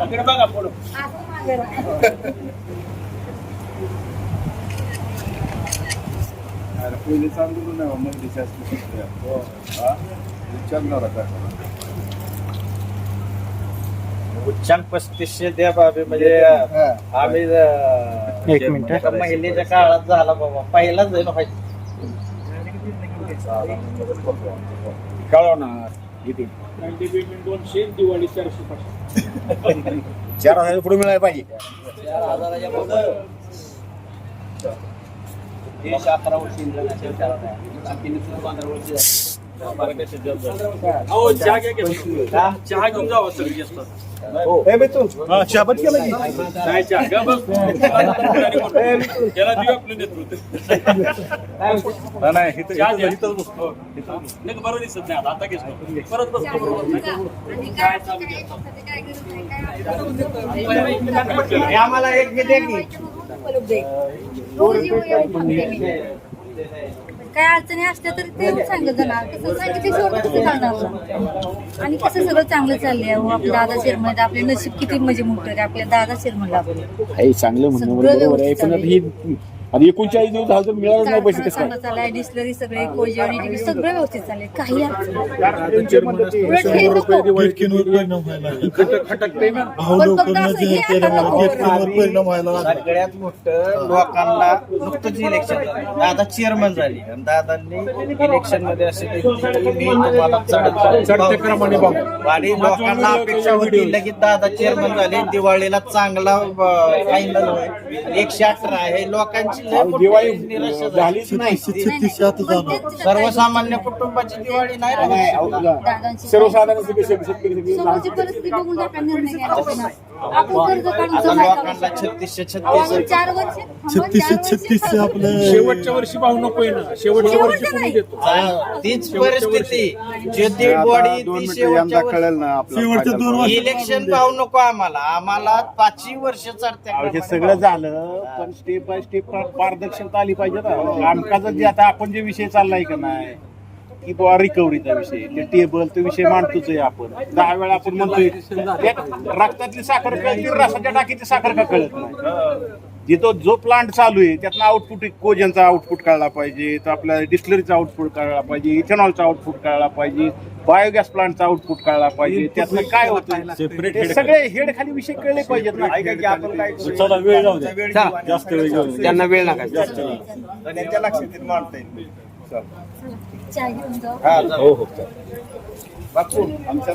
इकडे बघा पुढं. पहिले चांगलं नाही मग विचारणार काय उच्चांक 3500 द्या बाबी म्हणजे आम्ही एक मिनिट. महिलेच्या काळात झाला बाबा पहिलाच आहे ना पाहिजे कळवणार किती 200 दिवाळी 400 4,000 पुढे मिळायला पाहिजे 4,000च्या पुढं. देश 11 वर्षी इंग्लंडच्या विचारात आहे. बाकीने 15 वर्षी झाली. अहो चहा घ्या की. चहा घेऊन जावं सगळी असतात शाबत केलं की नाही चहा घ्या बघ. त्याला देऊ आपलं नेतृत्व नाही चहा घ्या. नाही बरोबर दिसत नाही आता घेतो परत बसतो आम्हाला एक दे की काय अडचणी असल्या तर ते सांगत जाणार कसं सांगितल्याशिवाय कसं सांगणार आणि कसं सगळं चांगलं चाललंय आपल्या दादा शिरमळ आपले नशीब किती म्हणजे मोठं आहे आपल्या दादा शिरमळला चांगलं म्हणणं बरोबर आहे पण आता ही आणि 39 दिवस झालं तर मिळालं नाही पैसे कसं चांगलं चाललंय डिस्लरी सगळे कोजेवणी सगळं व्यवस्थित चाललंय काही सगळ्यात मोठं लोकांना नुकतंच इलेक्शन झालं दादा चेअरमन झाली आणि दादांनी इलेक्शन मध्ये असे आणि लोकांना अपेक्षा होती लगेच दादा चेअरमन झाले दिवाळीला चांगला फायनल होईल 118 हे लोकांची दिवाळी झालीच नाही सर्वसामान्य कुटुंबाची दिवाळी नाही दादांची सर्वसाधारण समोरची परिस्थिती बघून आपला निर्णय घ्यायला पाहिजे. आपण कर्ज काढून आता लोकांना 3636 4 वर्ष शेवटच्या वर्षी पाहू नकोय ना शेवटच्या वर्षी कोणी देतो तीच परिस्थिती जे दीड बॉडी ती शेवटच्या कळेल ना आपलं इलेक्शन पाहू नको आम्हाला 5 वर्ष चढते हे सगळं झालं पण स्टेप बाय स्टेप पारदर्शकता आली पाहिजे ना कामकाजात जे आता आपण जे विषय चाललाय का नाही की बुवा रिकव्हरीचा विषय ते टेबल तो विषय मांडतोच आहे आपण 10 वेळा आपण म्हणतोय रक्तातली साखर कळते रसाच्या टाकीची साखर का कळत नाही जिथं जो प्लांट चालू आहे त्यातनं आउटपुट कोजनचा आउटपुट कळला पाहिजे तर आपल्या डिस्टिलरीचा आउटपुट कळला पाहिजे इथेनॉलचा आउटपुट कळला पाहिजे बायोगॅस प्लांटचा आउटपुट कळला पाहिजे त्यातनं काय होतं सगळे हेड खाली विषय कळले पाहिजेत ना जास्त वेळ त्यांना वेळ नका त्यांच्या लक्षात मांडता येईल चहा घेऊन जाऊ बापू आमच्या